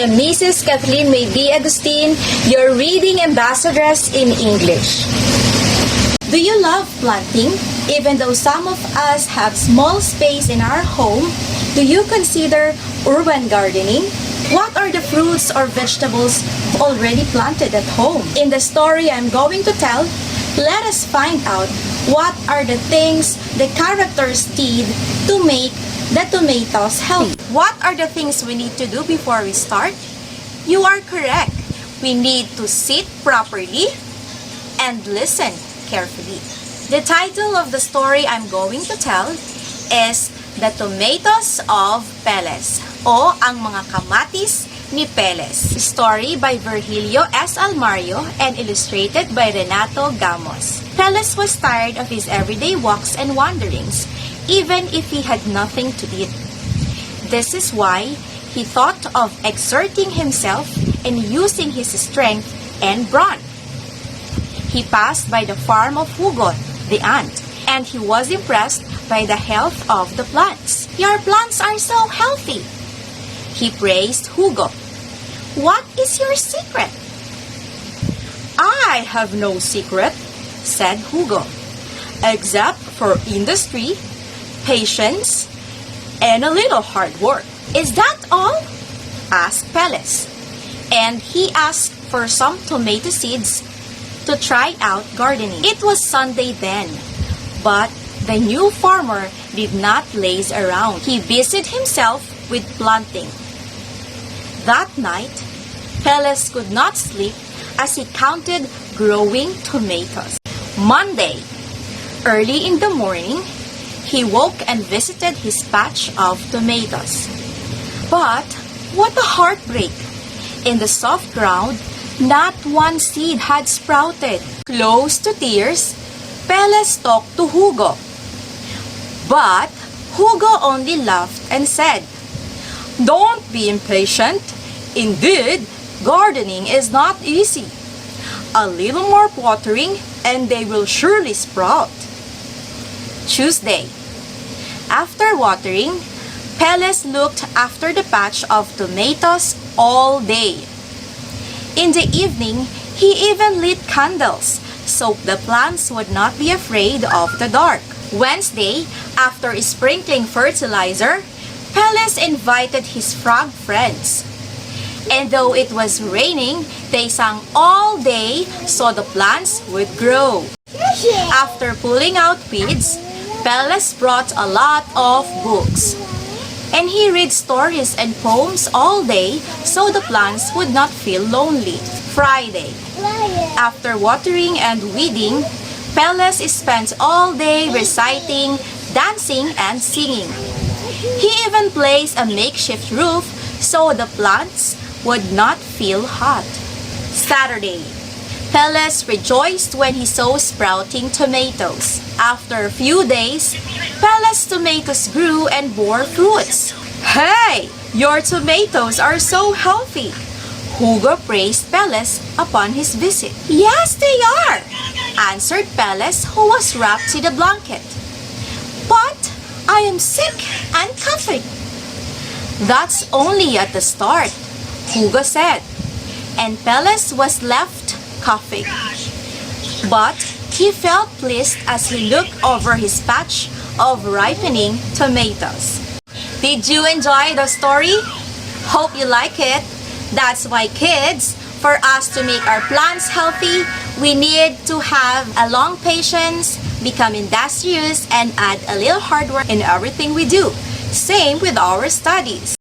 I am Mrs. Kathleen May D. Agustin, your reading ambassadress in English. Do you love planting? Even though some of us have small space in our home, do you consider urban gardening? What are the fruits or vegetables already planted at home? In the story I'm going to tell, let us find out what are the things the characters did to make the tomatoes healthy. What are the things we need to do before we start? You are correct. We need to sit properly and listen carefully. The title of the story I'm going to tell is The Tomatoes of Peles, o Ang Mga Kamatis ni Peles. Story by Virgilio S. Almario and illustrated by Renato Gamos. Peles was tired of his everyday walks and wanderings, even if he had nothing to eat. This is why he thought of exerting himself and using his strength and brawn. He passed by the farm of Hugo, the ant, and he was impressed by the health of the plants. Your plants are so healthy, he praised Hugo. What is your secret? I have no secret, said Hugo, except for industry, patience, and a little hard work. Is that all? Asked Peles. And he asked for some tomato seeds to try out gardening. It was Sunday then, but the new farmer did not laze around. He busied himself with planting. That night, Peles could not sleep as he counted growing tomatoes. Monday, early in the morning, he woke and visited his patch of tomatoes. But what a heartbreak! In the soft ground, not one seed had sprouted. Close to tears, Peles talked to Hugo. But Hugo only laughed and said, "Don't be impatient. Indeed, gardening is not easy. A little more watering and they will surely sprout." Tuesday. After watering, Peles looked after the patch of tomatoes all day. In the evening, he even lit candles so the plants would not be afraid of the dark. Wednesday, after sprinkling fertilizer, Peles invited his frog friends. And though it was raining, they sang all day so the plants would grow. After pulling out weeds, Peles brought a lot of books. And he read stories and poems all day so the plants would not feel lonely. Friday. After watering and weeding, Peles spent all day reciting, dancing, and singing. He even placed a makeshift roof so the plants would not feel hot. Saturday. Peles rejoiced when he saw sprouting tomatoes. After a few days, Peles' tomatoes grew and bore fruits. "Hey, your tomatoes are so healthy," Hugo praised Peles upon his visit. "Yes, they are," answered Peles, who was wrapped in a blanket. "But I am sick and coughing." "That's only at the start," Hugo said, and Peles was left coughing. But he felt pleased as he looked over his patch of ripening tomatoes. Did you enjoy the story? Hope you like it. That's why, kids, for us to make our plants healthy, we need to have a long patience, become industrious, and add a little hard work in everything we do. Same with our studies.